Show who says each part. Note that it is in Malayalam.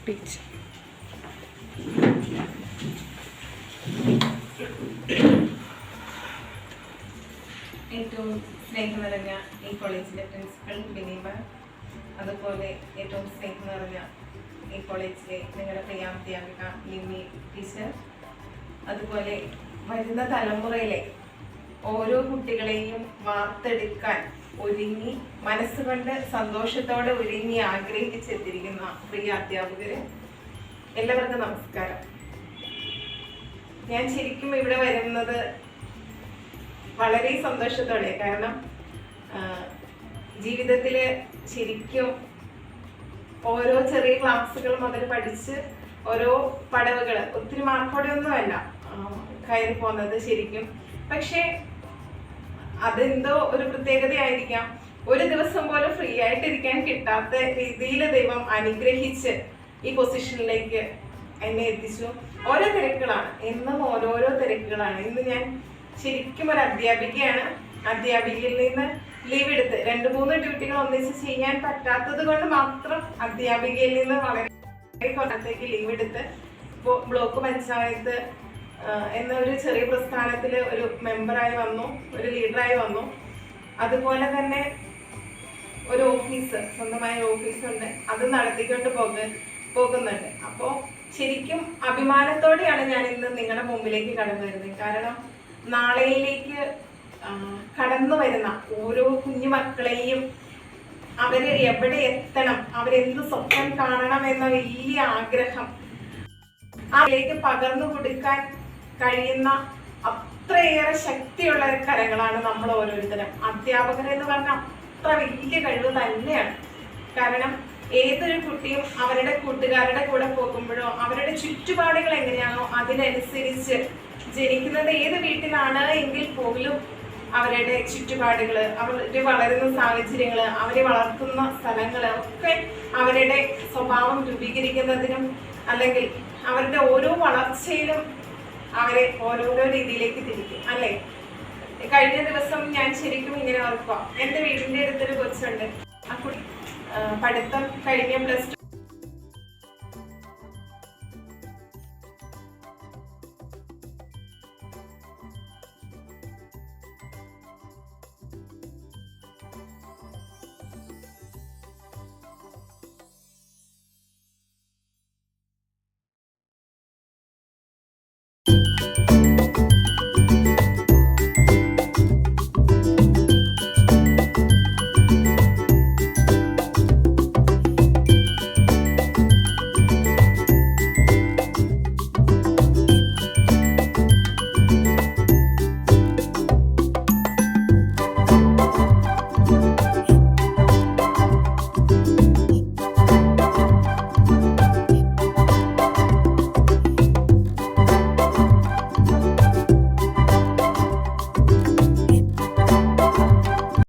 Speaker 1: ടീച്ചർ.
Speaker 2: ഏറ്റവും സ്നേഹം നിറഞ്ഞ ഈ കോളേജിലെ പ്രിൻസിപ്പൽ ബിനീബ, അതുപോലെ ഏറ്റവും സ്നേഹം നിറഞ്ഞ ഈ കോളേജിലെ നിങ്ങളുടെ പ്രിയാധ്യാപിക ലിമി ടീച്ചർ, അതുപോലെ വരുന്ന തലമുറയിലെ ഓരോ കുട്ടികളെയും വാർത്തെടുക്കാൻ ഒരുങ്ങി മനസ്സുകൊണ്ട് സന്തോഷത്തോടെ ഒരുങ്ങി ആഗ്രഹിച്ചെത്തിയിരിക്കുന്ന പ്രിയ അധ്യാപകര്, എല്ലാവർക്കും നമസ്കാരം. ഞാൻ ശരിക്കും ഇവിടെ വരുന്നത് വളരെ സന്തോഷത്തോടെ, കാരണം ജീവിതത്തില് ശരിക്കും ഓരോ ചെറിയ ക്ലാസ്സുകൾ മുതൽ പഠിച്ച് ഓരോ പടവുകൾ ഒത്തിരി മാർക്കോടെ ഒന്നുമല്ല കയറി പോകുന്നത് ശരിക്കും. പക്ഷെ അതെന്തോ ഒരു പ്രത്യേകതയായിരിക്കാം, ഒരു ദിവസം പോലും ഫ്രീ ആയിട്ടിരിക്കാൻ കിട്ടാത്ത രീതിയിൽ ദൈവം അനുഗ്രഹിച്ച് ഈ പൊസിഷനിലേക്ക് എന്നെ എത്തിച്ചു. ഓരോ തിരക്കുകളാണ്, എന്നും ഓരോരോ തിരക്കുകളാണ്. ഇന്ന് ഞാൻ ശരിക്കും ഒരു അധ്യാപികയാണ്. അധ്യാപികയിൽ നിന്ന് ലീവ് എടുത്ത് 2-3 ഡ്യൂട്ടികൾ ഒന്നിച്ച് ചെയ്യാൻ പറ്റാത്തത് കൊണ്ട് മാത്രം അധ്യാപികയിൽ നിന്ന് വളരെ കുറച്ചേക്ക് ലീവ് എടുത്ത് ബ്ലോക്ക് പഞ്ചായത്ത് എന്ന ഒരു ചെറിയ പ്രസ്ഥാനത്തിൽ ഒരു മെമ്പറായി വന്നു, ഒരു ലീഡറായി വന്നു. അതുപോലെ തന്നെ ഒരു ഓഫീസ്, സ്വന്തമായ ഓഫീസുണ്ട്, അത് നടത്തിക്കൊണ്ട് പോകുന്നുണ്ട്. അപ്പോൾ ശരിക്കും അഭിമാനത്തോടെയാണ് ഞാൻ ഇന്ന് നിങ്ങളുടെ മുമ്പിലേക്ക് കടന്നു വരുന്നത്. കാരണം നാളെയിലേക്ക് കടന്നു വരുന്ന ഓരോ കുഞ്ഞു മക്കളെയും അവര് എവിടെ എത്തണം, അവരെന്ത് സ്വപ്നം കാണണം എന്ന വലിയ ആഗ്രഹം അതിലേക്ക് പകർന്നു കൊടുക്കാൻ കഴിയുന്ന അത്രയേറെ ശക്തിയുള്ള കരങ്ങളാണ് നമ്മൾ ഓരോരുത്തരും. അധ്യാപകർ എന്ന് പറഞ്ഞാൽ അത്ര വലിയ കഴിവ് തന്നെയാണ്. കാരണം ഏതൊരു കുട്ടിയും അവരുടെ കൂട്ടുകാരുടെ കൂടെ പോകുമ്പോഴോ അവരുടെ ചുറ്റുപാടുകൾ എങ്ങനെയാണോ അതിനനുസരിച്ച് ജനിക്കുന്നത് ഏത് വീട്ടിലാണ് എങ്കിൽ പോലും അവരുടെ ചുറ്റുപാടുകള്, അവര് വളരുന്ന സാഹചര്യങ്ങള്, അവരെ വളർത്തുന്ന സ്ഥലങ്ങള് ഒക്കെ അവരുടെ സ്വഭാവം രൂപീകരിക്കുന്നതിനും അല്ലെങ്കിൽ അവരുടെ ഓരോ വളർച്ചയിലും അവരെ ഓരോരോ രീതിയിലേക്ക് തിരിക്കും അല്ലെ. കഴിഞ്ഞ ദിവസം ഞാൻ ശരിക്കും ഇങ്ങനെ ഓർക്കുക, എൻ്റെ വീടിൻ്റെ അടുത്തൊരു കൊച്ചുണ്ട്. ആ കുട്ടി പഠിത്തം കഴിഞ്ഞ +2